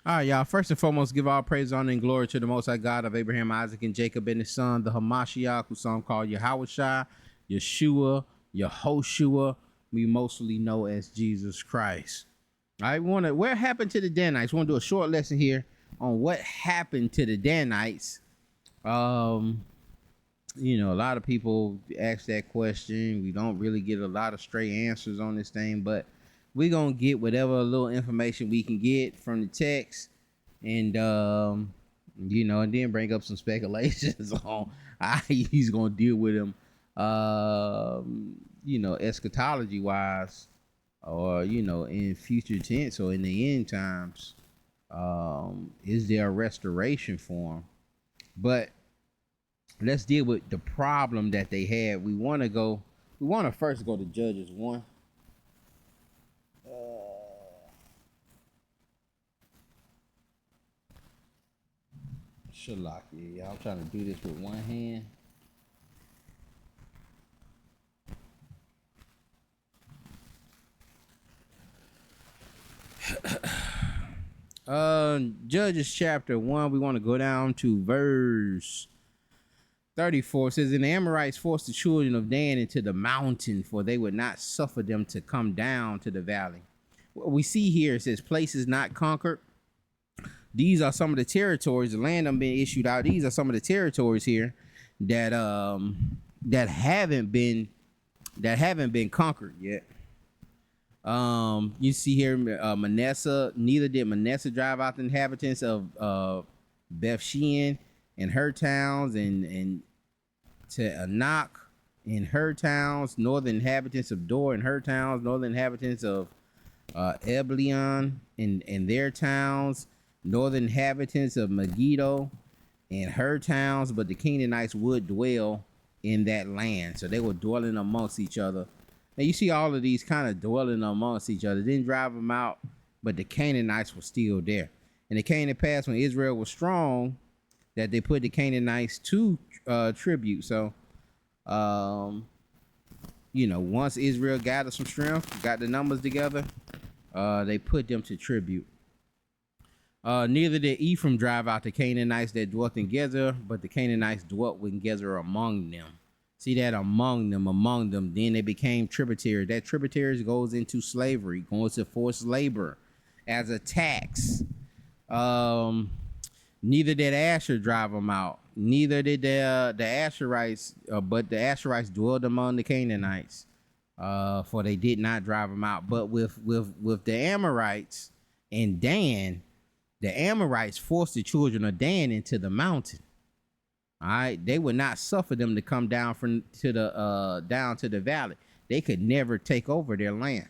All right, y'all. First and foremost, give all praise, honor, and glory to the Most High God of Abraham, Isaac, and Jacob, and his son, the Hamashiach, who some call Yahweh, Yeshua, Yehoshua. We mostly know as Jesus Christ. I want to. What happened to the Danites? I want to do a short lesson here on what happened to the Danites. Um, a lot of people ask that question. We don't really get a lot of straight answers on this thing, but we're gonna get whatever little information we can get from the text, and and then bring up some speculations on how he's gonna deal with them, eschatology wise, or in future tense or in the end times. Is there a restoration for him? But let's deal with the problem that they had. We want to first go to Judges 1. Shalaki, y'all trying to do this with one hand. Judges chapter 1, we want to go down to verse 34. It says, and the Amorites forced the children of Dan into the mountain, for they would not suffer them to come down to the valley. What we see here, it says places not conquered. These are some of the territories, the land I'm being issued out. These are some of the territories here that haven't been conquered yet. You see here, Manasseh. Neither did Manasseh drive out the inhabitants of Bethshean and her towns, and to Anak in her towns, northern inhabitants of Dor and her towns, northern inhabitants of Ebleon in their towns, northern inhabitants of Megiddo and her towns. But the Canaanites would dwell in that land, so they were dwelling amongst each other. Now you see all of these kind of dwelling amongst each other. Didn't drive them out, but the Canaanites were still there. And it came to pass when Israel was strong that they put the Canaanites to tribute. So, once Israel gathered some strength, got the numbers together, they put them to tribute. Neither did Ephraim drive out the Canaanites that dwelt in Gezer, but the Canaanites dwelt with Gezer among them. See that among them, then they became tributaries. That tributaries goes into slavery, goes to forced labor as a tax. Neither did Asher drive them out. Neither did the Asherites, but the Asherites dwelled among the Canaanites, for they did not drive them out. But with the Amorites and Dan, the Amorites forced the children of Dan into the mountain. All right, they would not suffer them to come down down to the valley. They could never take over their land.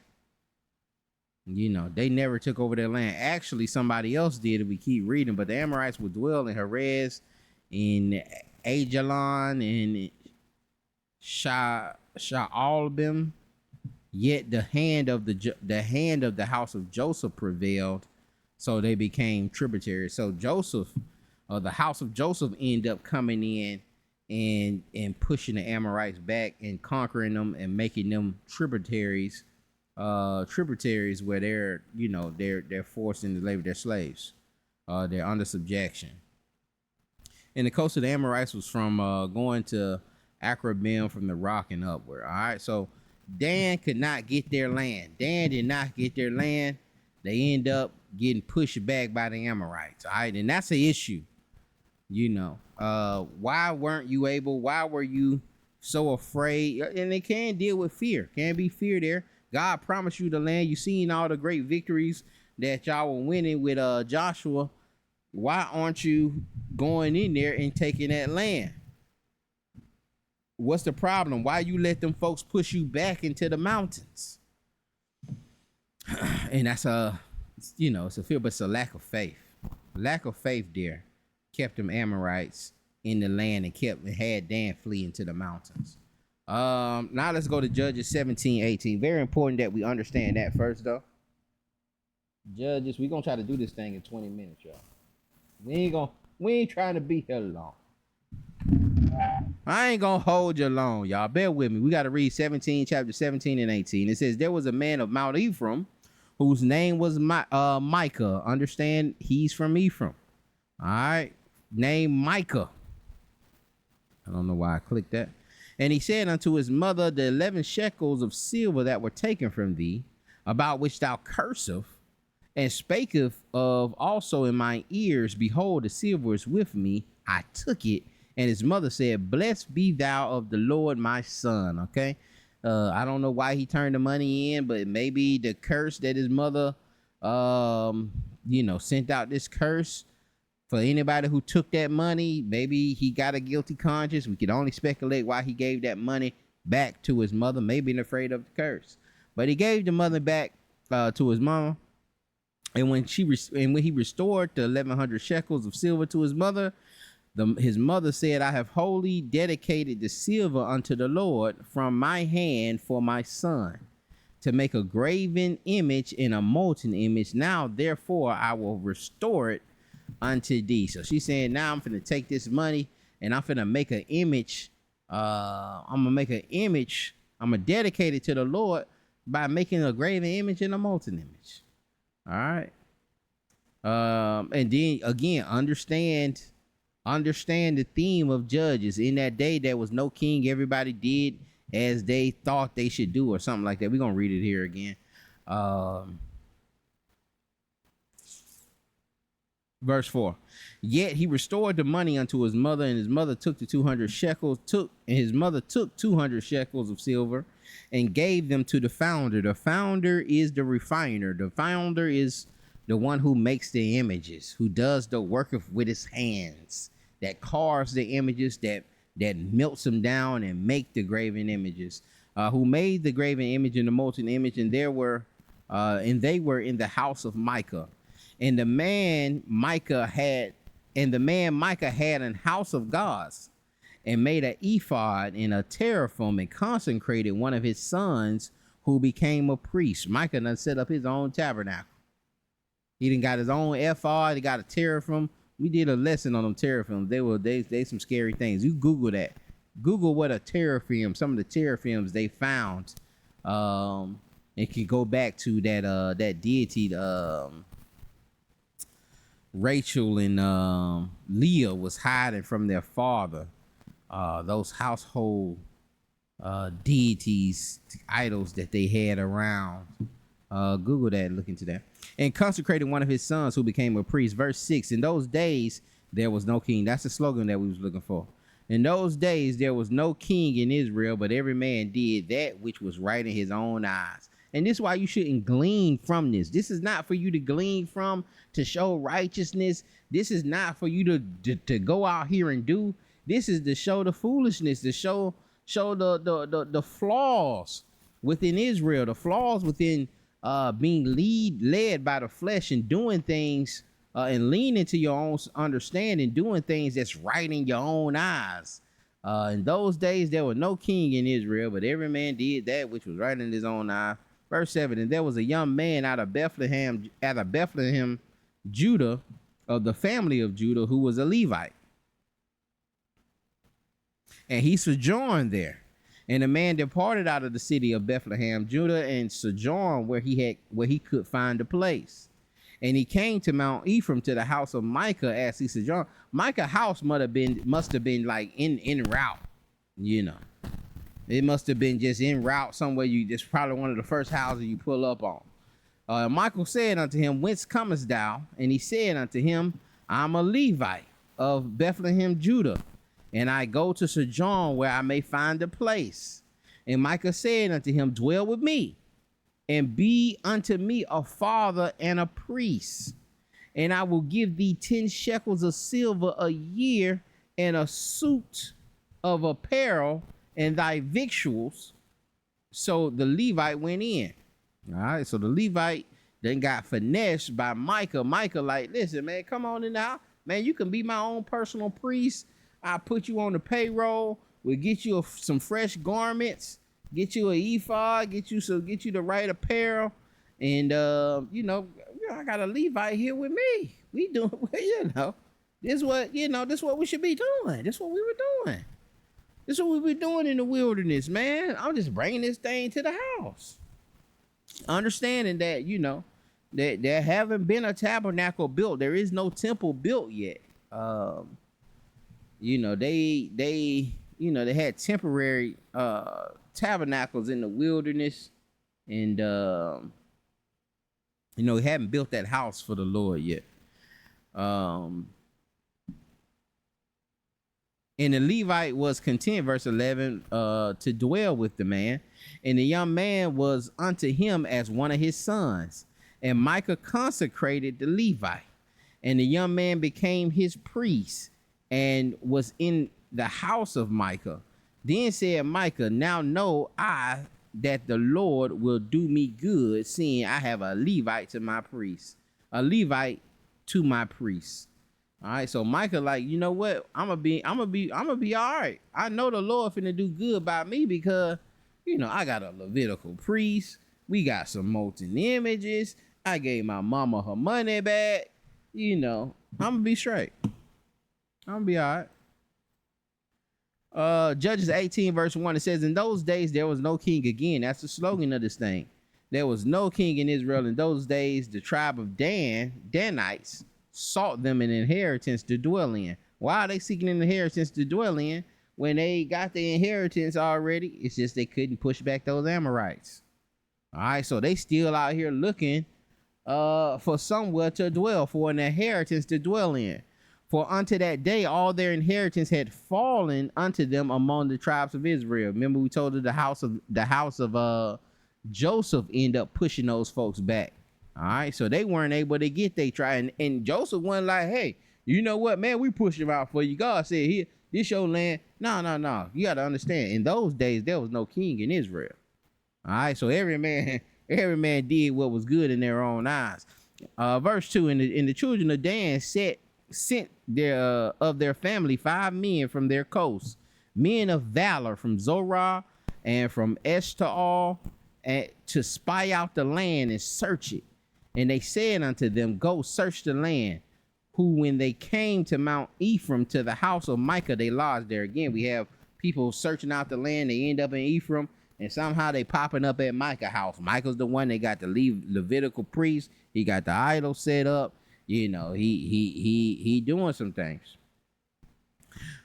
They never took over their land. Actually, somebody else did if we keep reading. But the Amorites would dwell in Herez, in Ajalon, and Sha'albim. Yet the hand of the house of Joseph prevailed, so they became tributaries. So the house of Joseph ended up coming in and pushing the Amorites back and conquering them and making them tributaries where they're forced into labor, they're slaves, they're under subjection. And the coast of the Amorites was from going to Akrabim from the rock and upward. All right, so Dan could not get their land. Dan did not get their land. They end up getting pushed back by the Amorites. All right, and that's an issue. Why weren't you able? Why were you so afraid? And they can deal with fear. Can be fear there. God promised you the land. You seen all the great victories that y'all were winning with Joshua. Why aren't you going in there and taking that land? What's the problem? Why you let them folks push you back into the mountains? And that's it's a fear, but it's a lack of faith. Lack of faith there kept them Amorites in the land and had Dan flee into the mountains. Now let's go to Judges 17:18. Very important that we understand that first, though. Judges, we're gonna try to do this thing in 20 minutes, y'all. We ain't trying to be here long. I ain't gonna hold you long, y'all. Bear with me. We gotta read chapter 17 and 18. It says, there was a man of Mount Ephraim whose name was Micah. Understand, he's from Ephraim. All right, named Micah. I don't know why I clicked that. And he said unto his mother, the 11 shekels of silver that were taken from thee, about which thou curseth, and spaketh of also in my ears, behold, the silver is with me. I took it. And his mother said, blessed be thou of the Lord, my son. Okay. I don't know why he turned the money in, but maybe the curse that his mother, sent out this curse for anybody who took that money. Maybe he got a guilty conscience. We can only speculate why he gave that money back to his mother, maybe afraid of the curse. But he gave the money back to his mama. And when he restored the 1,100 shekels of silver to his mother, his mother said, I have wholly dedicated the silver unto the Lord from my hand for my son, to make a graven image and a molten image. Now, therefore, I will restore it unto thee. So she's saying, now I'm finna take this money and I'm finna make an image. I'm gonna dedicate it to the Lord by making a graven image and a molten image. All right. And then again, understand the theme of Judges. In that day, there was no king. Everybody did as they thought they should do, or something like that. We're gonna read it here again. Verse 4. Yet he restored the money unto his mother, and his mother took the 200 shekels, his mother took 200 shekels of silver and gave them to the founder. The founder is the refiner. The founder is the one who makes the images, who does the work with his hands, that carves the images, that melts them down and make the graven images, who made the graven image and the molten image. And they were in the house of Micah. And the man Micah had an house of gods, and made an ephod and a teraphim, and consecrated one of his sons, who became a priest. Micah done set up his own tabernacle. He done got his own ephod. He got a teraphim. We did a lesson on them teraphims. They some scary things. You Google that. Google what a teraphim, some of the teraphims they found. It can go back to that deity, Rachel and Leah was hiding from their father. Those household deities, idols that they had around. Google that and look into that. And consecrated one of his sons, who became a priest. Verse 6. In those days there was no king. That's the slogan that we was looking for. In those days there was no king in Israel, but every man did that which was right in his own eyes. And this is why you shouldn't glean from this. This is not for you to glean from to show righteousness. This is not for you to go out here and do. This is to show the foolishness, to show the flaws within Israel, the flaws within being led by the flesh and doing things and leaning to your own understanding, doing things that's right in your own eyes. In those days there was no king in Israel, but every man did that which was right in his own eye. Verse 7. And there was a young man out of Bethlehem, Judah, of the family of Judah, who was a Levite. And he sojourned there. And the man departed out of the city of Bethlehem, Judah, and sojourned where he could find a place. And he came to Mount Ephraim, to the house of Micah, as he sojourned. Micah's house must have been like in route, you know. It must have been just en route somewhere. It's probably one of the first houses you pull up on. Michael said unto him, whence comest thou? And he said unto him, I'm a Levite of Bethlehem, Judah, and I go to sojourn where I may find a place. And Micah said unto him, dwell with me, and be unto me a father and a priest. And I will give thee 10 shekels of silver a year, and a suit of apparel, and thy victuals. So the Levite went in. All right, so the Levite then got finessed by Micah. Micah like, listen, man, come on in now. Man, you can be my own personal priest. I'll put you on the payroll. We'll get you some fresh garments, get you an ephod, get you the right apparel. And, I got a Levite here with me. We doing, this is what we should be doing. This is what we were doing. This is what we were doing in the wilderness, man. I'm just bringing this thing to the house. Understanding that, There haven't been a tabernacle built. There is no temple built yet. Um, they had temporary tabernacles in the wilderness, and they haven't built that house for the Lord yet. Um, and the Levite was content, verse 11, to dwell with the man, and the young man was unto him as one of his sons. And Micah consecrated the Levite, and the young man became his priest, and was in the house of Micah. Then said Micah, now know I that the Lord will do me good, seeing I have a Levite to my priest, a Levite to my priest. All right, so Micah, like, you know what? I'm gonna be all right. I know the Lord finna do good by me because, I got a Levitical priest. We got some molten images. I gave my mama her money back. I'm gonna be straight. I'm gonna be all right. Judges 18 verse 1, it says, in those days there was no king again. That's the slogan of this thing. There was no king in Israel in those days. The tribe of Danites sought them an inheritance to dwell in. Why are they seeking an inheritance to dwell in when they got the inheritance already? It's just they couldn't push back those Amorites. All right, so they still out here looking for somewhere to dwell, for an inheritance to dwell in. For unto that day all their inheritance had fallen unto them among the tribes of Israel. Remember, we told you the house of Joseph ended up pushing those folks back. All right, so they weren't able to get they try, and Joseph wasn't like, hey, you know what, man, we pushed them out for you. God said, here, this your land. No. You got to understand, in those days there was no king in Israel. All right, so every man did what was good in their own eyes. Verse 2, and the children of Dan sent their family 5 men from their coast, men of valor from Zorah and from Eshtaol, and to spy out the land and search it. And they said unto them, go search the land. Who, when they came to Mount Ephraim, to the house of Micah, they lodged there. Again, we have people searching out the land. They end up in Ephraim, and somehow they popping up at Micah's house. Micah's the one they got the Levitical priest. He got the idol set up. He doing some things.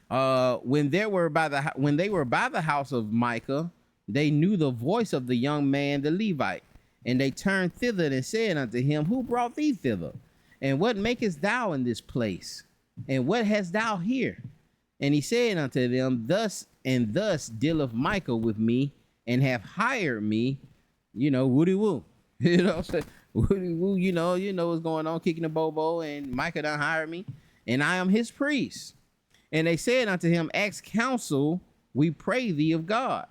When they were by the house of Micah, they knew the voice of the young man, the Levite. And they turned thither and said unto him, who brought thee thither? And what makest thou in this place? And what hast thou here? And he said unto them, thus and thus dealeth Micah with me, and have hired me, woody woo. Woody woo, you know what's going on, kicking the bobo, and Micah done hired me, and I am his priest. And they said unto him, ask counsel, we pray thee of God.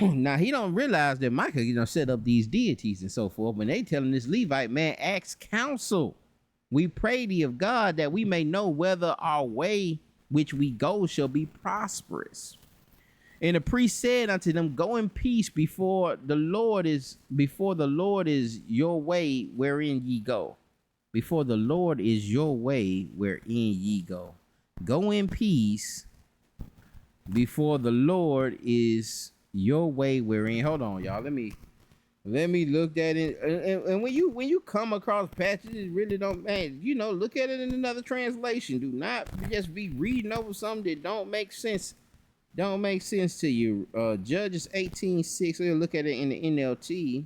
Now he don't realize that Micah, set up these deities and so forth. When they telling this Levite, man, ask counsel. We pray thee of God, that we may know whether our way which we go shall be prosperous. And the priest said unto them, go in peace before the Lord is your way wherein ye go. Before the Lord is your way wherein ye go. Go in peace before the Lord is your way wherein. Hold on, y'all. Let me look at it. And when you come across passages, really don't, man, look at it in another translation. Do not just be reading over something that don't make sense to you. Judges 18:6. We'll look at it in the NLT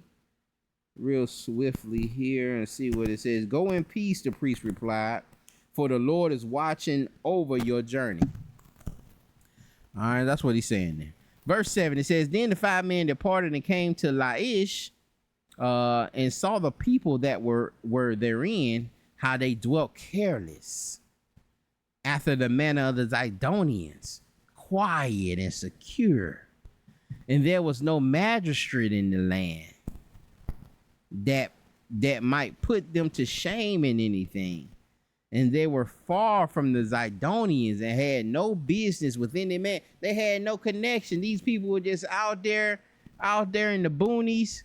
real swiftly here and see what it says. Go in peace, the priest replied, for the Lord is watching over your journey. All right, that's what he's saying there. Verse 7, it says, then the 5 men departed and came to Laish, and saw the people that were therein, how they dwelt careless, after the manner of the Zidonians, quiet and secure. And there was no magistrate in the land that might put them to shame in anything. And they were far from the Zidonians and had no business with any man. They had no connection. These people were just out there in the boonies.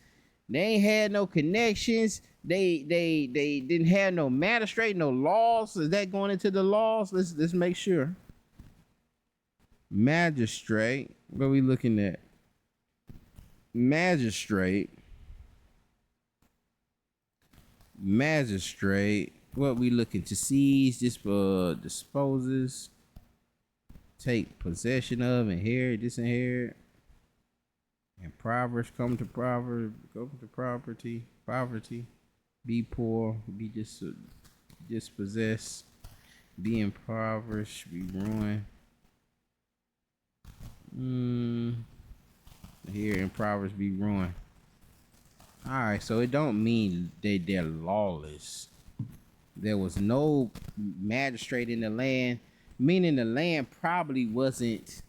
They ain't had no connections. They didn't have no magistrate, no laws. Is that going into the laws? Let's make sure. Magistrate. What are we looking at? Magistrate. Magistrate. What we looking to seize, disposes, take possession of, inherit, disinherit. Impoverished, come to poverty, be poor, be dispossessed, be impoverished, be ruined. Here, impoverished, be ruined. All right, so it don't mean they're lawless. There was no magistrate in the land, meaning the land probably wasn't.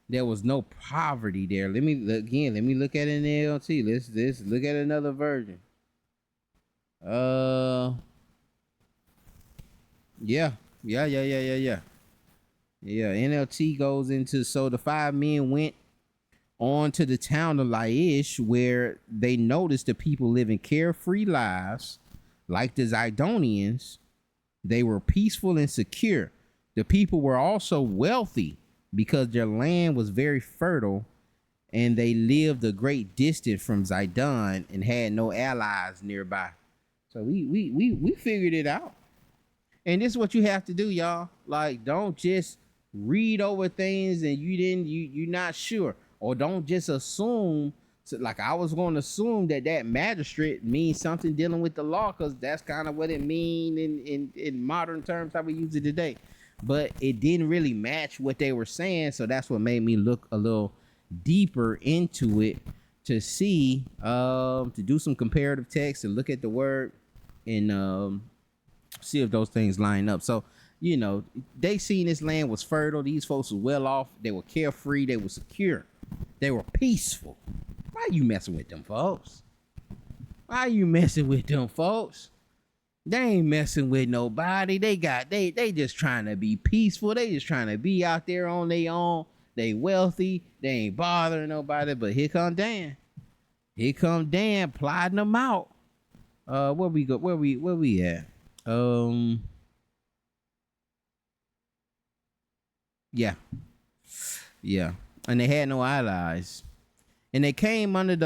There was no poverty there. Let me look at it in the LT. Let's look at another version. Yeah. NLT goes into, so the 5 men went on to the town of Laish, where they noticed the people living carefree lives like the Zidonians. They were peaceful and secure. The people were also wealthy because their land was very fertile, and they lived a great distance from Zidon and had no allies nearby. So we figured it out. And this is what you have to do, y'all. Like, don't just read over things and you're not sure, or don't just assume. So, like, I was going to assume that magistrate means something dealing with the law, because that's kind of what it means in modern terms, how we use it today. But it didn't really match what they were saying, so that's what made me look a little deeper into it to see, to do some comparative text and look at the word and see if those things line up. So, you know, they seen this land was fertile. These folks were well off. They were carefree. They were secure. They were peaceful. Why you messing with them folks? They ain't messing with nobody. They just trying to be peaceful. They just trying to be out there on their own. They wealthy. They ain't bothering nobody. But here come Dan. Plotting them out. Where we at? Yeah. And they had no allies. And they came under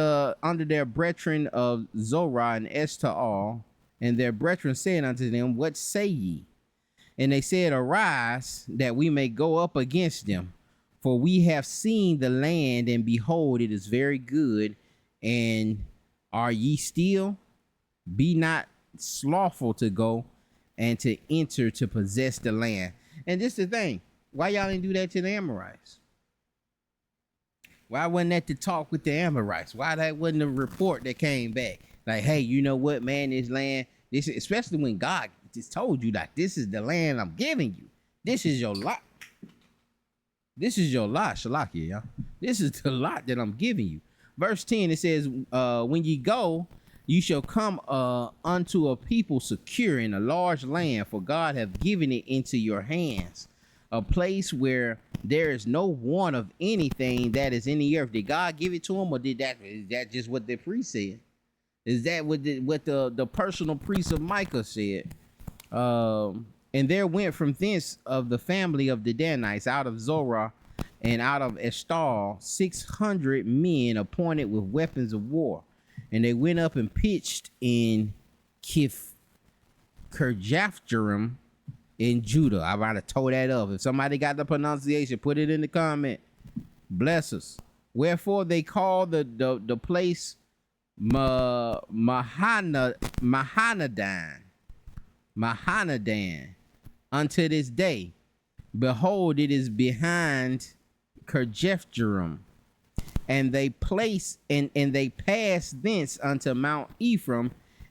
their brethren of Zorah and Eshtaol, and their brethren said unto them, what say ye? And they said, arise, that we may go up against them. For we have seen the land, and behold, it is very good. And are ye still? Be not slothful to go and to enter to possess the land. And this is the thing. Why y'all didn't do that to the Amorites? Why wasn't that the talk with the Amorites? Why that wasn't the report that came back? Like, hey, you know what, man, this land, this, especially when God just told you, like, this is the land I'm giving you. This is your lot. This is your lot, Shalakia, y'all. This is the lot that I'm giving you. Verse 10, it says, when ye go, you shall come unto a people secure in a large land, for God hath given it into your hands, a place where there is no want of anything that is in the earth. Did God give it to him, or is that just what the priest said? Is that what the personal priest of Micah said? And there went from thence of the family of the Danites out of Zorah and out of Eshtaol 600 men appointed with weapons of war. And they went up and pitched in Kirjathjearim in Judah. I might have told that up. If somebody got the pronunciation, put it in the comment. Bless us. Wherefore they call the place Mahanadan unto this day. Behold, it is behind Kirjathjearim. And they placed and they passed thence unto Mount Ephraim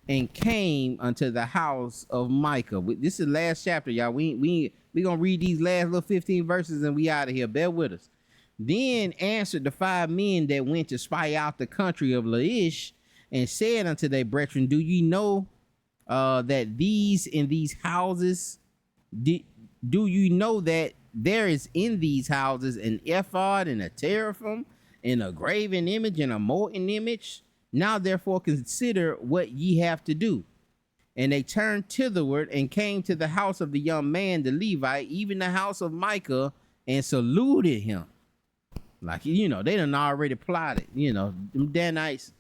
and came unto the house of Micah. This is the last chapter, y'all. We gonna read these last little 15 verses and we out of here. Bear with us. Then answered the 5 men that went to spy out the country of Laish and said unto their brethren, do ye know that these in these houses, do you know that there is in these houses an ephod and a teraphim and a graven image and a molten image? Now therefore consider what ye have to do. And they turned thitherward and came to the house of the young man, the Levite, even the house of Micah, and saluted him. Like, you know, they done already plotted, you know, them Danites,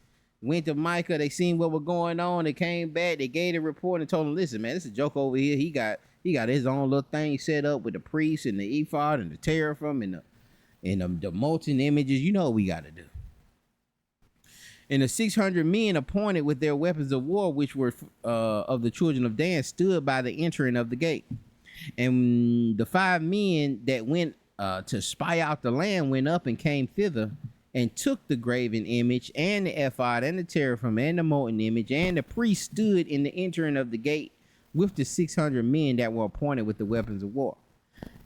went to Micah. They seen what was going on. They came back. They gave a report and told him, "Listen, man, this is a joke over here. He got his own little thing set up with the priest and the ephod and the teraphim and the molten images. You know what we got to do." And the 600 men appointed with their weapons of war, which were of the children of Dan, stood by the entering of the gate. And the 5 men that went to spy out the land went up and came thither and took the graven image and the ephod and the teraphim and the molten image. And the priest stood in the entering of the gate with the 600 men that were appointed with the weapons of war.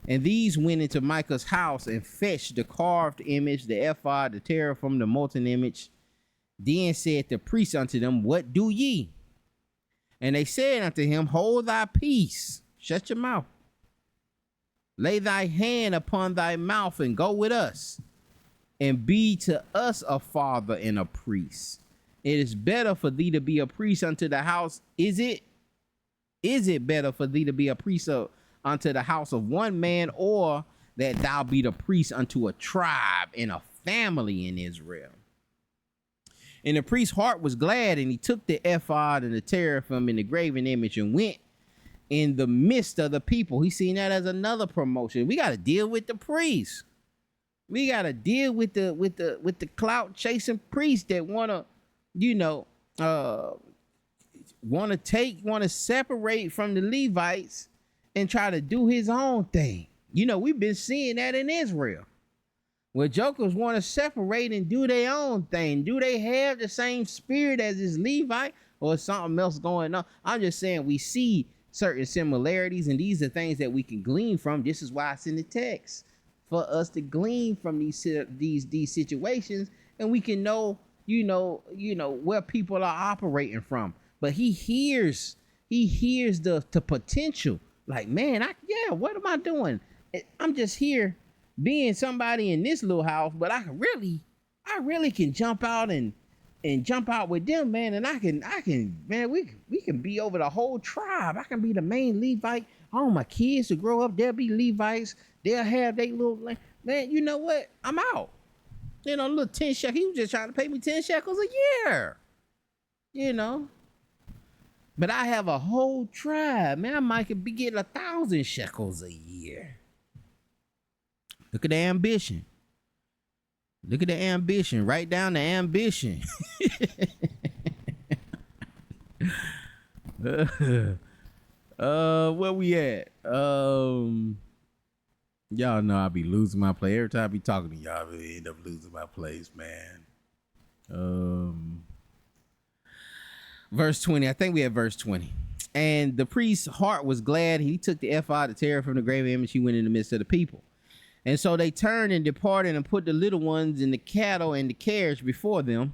And these went into Micah's house and fetched the carved image, the ephod, the teraphim, the molten image. Then said the priest unto them, "What do ye?" And they said unto him, "Hold thy peace, shut your mouth. Lay thy hand upon thy mouth and go with us, and be to us a father and a priest. It is better for thee to be a priest unto the house. Is it better for thee to be a priest unto the house of one man, or that thou be the priest unto a tribe and a family in Israel?" And the priest's heart was glad, and he took the ephod and the teraphim and the graven image and went in the midst of the people. He seen that as another promotion. We got to deal with the priests. We got to deal with the clout chasing priests that want to separate from the Levites and try to do his own thing. We've been seeing that in Israel, where jokers want to separate and do their own thing. Do they have the same spirit as this Levite, or is something else going on? I'm just saying we see certain similarities, and these are things that we can glean from. This is why it's in the text, for us to glean from these situations, and we can know, where people are operating from. But he hears the potential. Like, man, what am I doing? I'm just here being somebody in this little house, but I really can jump out and jump out with them, man. And I can, man, we can be over the whole tribe. I can be the main Levite. All my kids to grow up, they'll be Levites. They'll have their little, man, you know what? I'm out. Little 10 shekels. He was just trying to pay me 10 shekels a year, But I have a whole tribe, man. I might be getting 1,000 shekels a year. Look at the ambition. Write down the ambition. Where we at? Y'all know I be losing my place. Every time I be talking to y'all, I really end up losing my place, man. Verse 20. I think we have verse 20. And the priest's heart was glad. He took the ephod, the teraphim, the graven image. He went in the midst of the people. And so they turned and departed and put the little ones and the cattle and the carriage before them.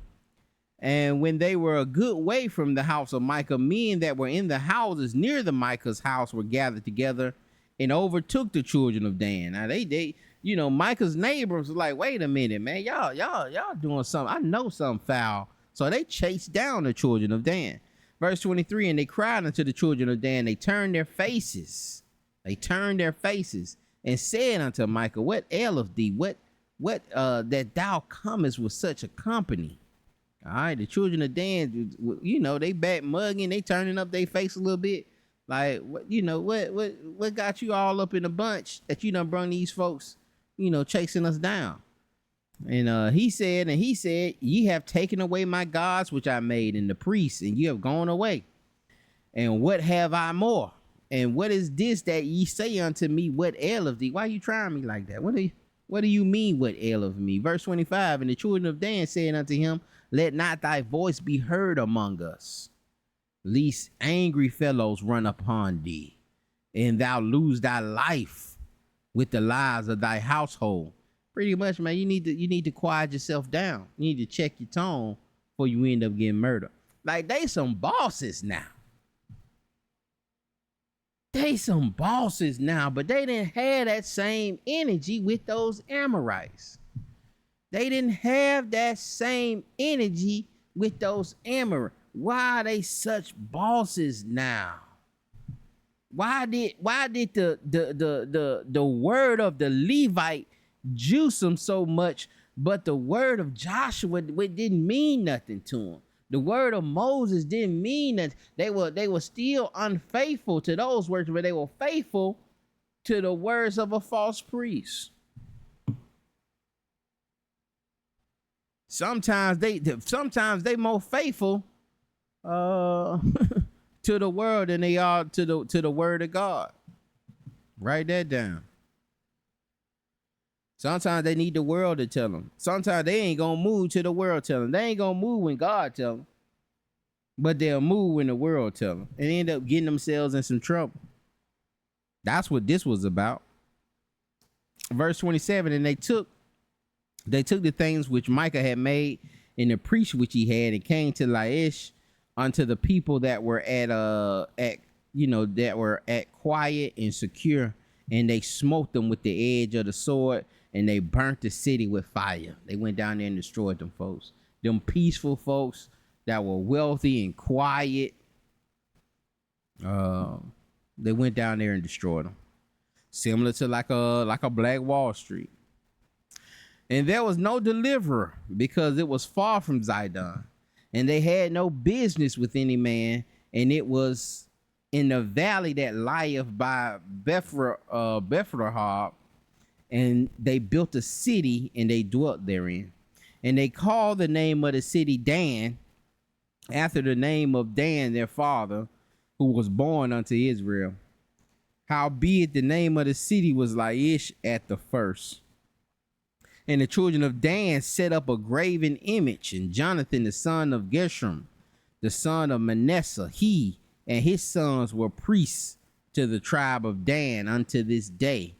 And when they were a good way from the house of Micah, men that were in the houses near the Micah's house were gathered together and overtook the children of Dan. Now they Micah's neighbors were like, "Wait a minute, man, y'all doing something. I know something foul." So they chased down the children of Dan. Verse 23, and they cried unto the children of Dan. They turned their faces and said unto Micah, "What aileth thee? What that thou comest with such a company?" All right, the children of Dan, they back mugging, they turning up their face a little bit. Like, what got you all up in a bunch that you done brung these folks, chasing us down? And he said, "Ye have taken away my gods which I made, and the priests, and ye have gone away. And what have I more? And what is this that ye say unto me, what aileth thee?" Why you trying me like that? What do you mean, what aileth me? Verse 25, and the children of Dan said unto him, "Let not thy voice be heard among us, lest angry fellows run upon thee, and thou lose thy life with the lives of thy household." Pretty much, man, you need to quiet yourself down. You need to check your tone before you end up getting murdered. Like, they some bosses now. But they didn't have that same energy with those Amorites. They didn't have that same energy with those Amorites. Why are they such bosses now? Why did the word of the Levite juice them so much, but the word of Joshua, it didn't mean nothing to him? The word of Moses didn't mean that they were still unfaithful to those words, but they were faithful to the words of a false priest. Sometimes they more faithful to the world than they are to the word of God. Write that down. Sometimes they need the world to tell them. Sometimes they ain't gonna move to the world tell them. They ain't gonna move when God tell them, but they'll move when the world tell them, and end up getting themselves in some trouble. That's what this was about. Verse 27, and they took the things which Micah had made and the priest which he had, and came to Laish unto the people that were at quiet and secure, and they smote them with the edge of the sword, and they burnt the city with fire. They went down there and destroyed them folks. Them peaceful folks that were wealthy and quiet. They went down there and destroyed them. Similar to like a Black Wall Street. And there was no deliverer, because it was far from Zidon, and they had no business with any man, and it was in the valley that lieth by Bethlehem, and they built a city, and they dwelt therein. And they called the name of the city Dan, after the name of Dan their father, who was born unto Israel. Howbeit the name of the city was Laish at the first. And the children of Dan set up a graven image, and Jonathan the son of Gershom, the son of Manasseh, he and his sons were priests to the tribe of Dan unto this day,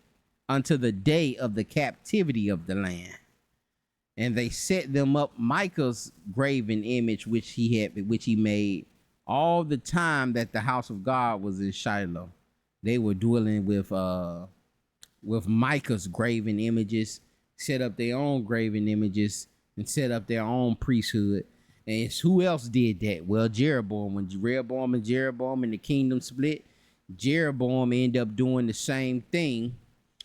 unto the day of the captivity of the land. And they set them up Micah's graven image which he made all the time that the house of God was in Shiloh. They were dwelling with Micah's graven images, set up their own graven images, and set up their own priesthood. And it's who else did that? Well, Jeroboam. When Rehoboam and Jeroboam and the kingdom split, Jeroboam ended up doing the same thing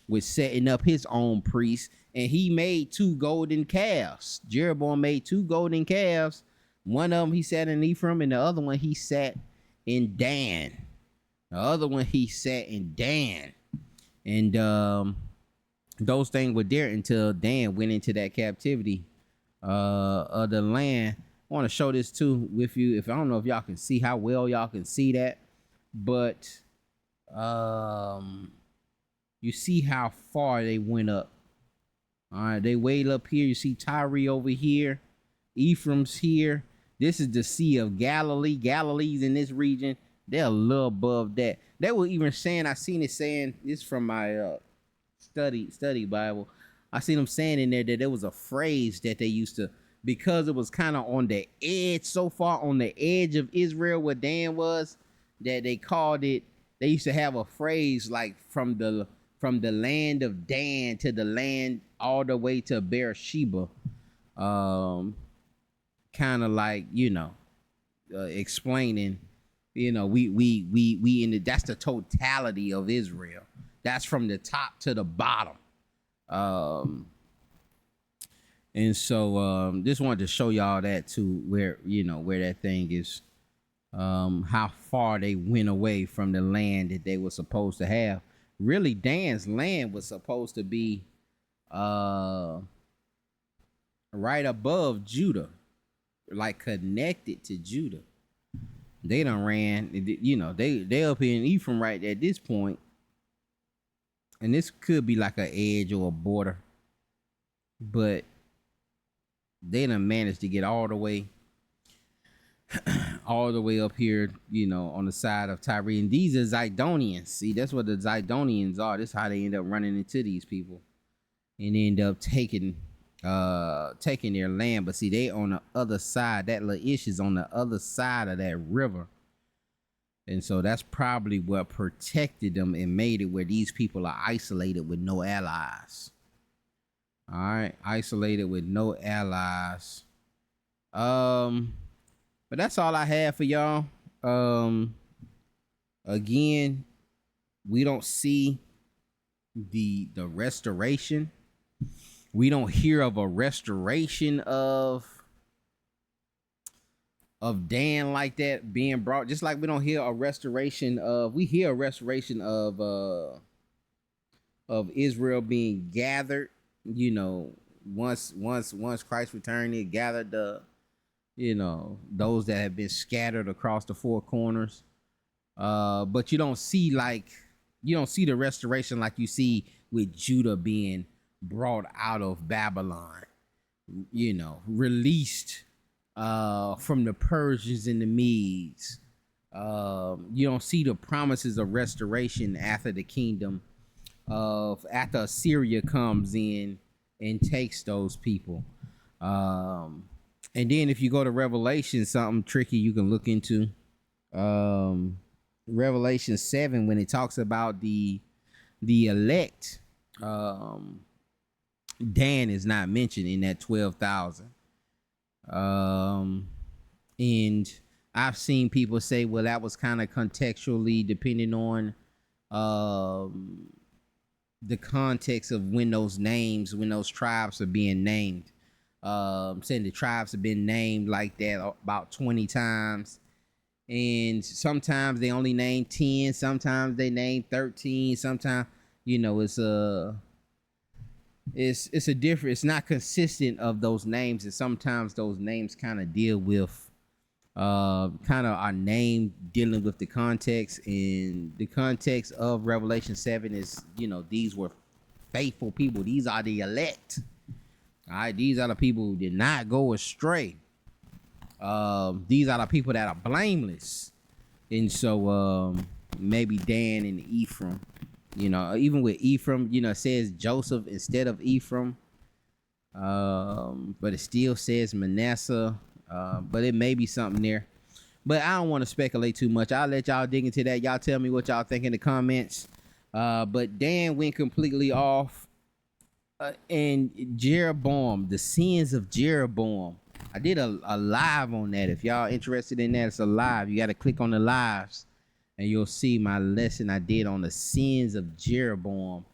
with setting up his own priests, and he made 2 golden calves. Jeroboam made 2 golden calves. One of them he sat in Ephraim, and the other one he sat in Dan. And those things were there until Dan went into that captivity of the land. I want to show this too with you. I don't know if y'all can see how well y'all can see that, but you see how far they went up. All right, they way up here. You see Tyre over here, Ephraim's here. This is the Sea of Galilee. Galilee's in this region. They're a little above that. They were even saying, I seen it saying, this from my study Bible. I seen them saying in there that there was a phrase that they used to, because it was kind of on the edge, so far on the edge of Israel where Dan was, that they called it, they used to have a phrase like from the land of Dan to the land all the way to Beersheba. Kind of like, explaining, we in the, that's the totality of Israel. That's from the top to the bottom. And so just wanted to show y'all that too, where that thing is, how far they went away from the land that they were supposed to have. Really, Dan's land was supposed to be right above Judah, like connected to Judah. They done ran, they up here in Ephraim right at this point. And this could be like an edge or a border, but they done managed to get all the way up here, on the side of Tyre. And these are Zidonians. See, that's what the Zidonians are. This is how they end up running into these people and end up taking their land. But see, they on the other side. That Laish is on the other side of that river. And so that's probably what protected them and made it where these people are isolated with no allies. All right, isolated with no allies. But that's all I have for y'all. Again, we don't see the restoration. We don't hear of a restoration of of Dan like that being brought, just like we don't hear a restoration of, we hear a restoration of Israel being gathered, you know, once Christ returned, it gathered the, you know, those that have been scattered across the four corners. But you don't see the restoration like you see with Judah being brought out of Babylon, you know, released from the Persians and the Medes. You don't see the promises of restoration after the kingdom of, after Assyria comes in and takes those people. And then if you go to Revelation, something tricky you can look into. Revelation 7, when it talks about the elect, Dan is not mentioned in that 12,000. And I've seen people say, well, that was kind of contextually depending on the context of when those tribes are being named. Saying the tribes have been named like that about 20 times. And sometimes they only name 10, sometimes they name 13, sometimes, you know, it's a different, it's not consistent of those names, and sometimes those names kind of deal with kind of our name dealing with the context, and the context of Revelation 7 is, you know, these were faithful people, these are the elect. All right, these are the people who did not go astray. These are the people that are blameless. And so maybe Dan and Ephraim, you know, even with Ephraim, you know, it says Joseph instead of Ephraim, but it still says Manasseh, but it may be something there. But I don't want to speculate too much. I'll let y'all dig into that. Y'all tell me what y'all think in the comments. But Dan went completely off. And Jeroboam, the sins of Jeroboam. I did a live on that. If y'all interested in that, it's a live. You got to click on the lives and you'll see my lesson I did on the sins of Jeroboam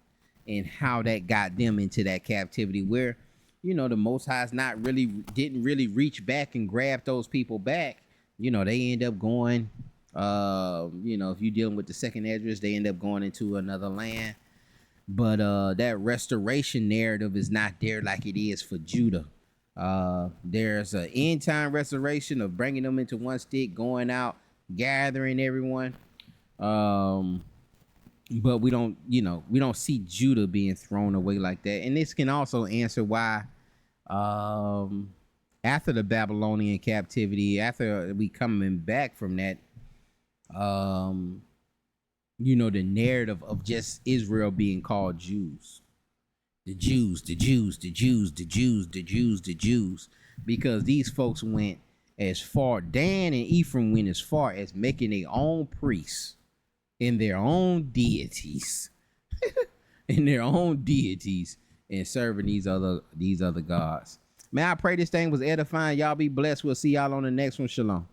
and how that got them into that captivity, where, you know, the Most High's didn't really reach back and grab those people back. You know, they end up going, you know, if you're dealing with the second address, they end up going into another land. But that restoration narrative is not there like it is for Judah. There's an end time restoration of bringing them into one stick, going out, gathering everyone. But we don't see Judah being thrown away like that. And this can also answer why, after the Babylonian captivity, after we coming back from that, you know, the narrative of just Israel being called Jews. The Jews, the Jews, the Jews, the Jews, the Jews, the Jews. Because these folks went as far, Dan and Ephraim went as far as making their own priests and their own deities. And their own deities, and serving these other gods. Man, I pray this thing was edifying. Y'all be blessed. We'll see y'all on the next one. Shalom.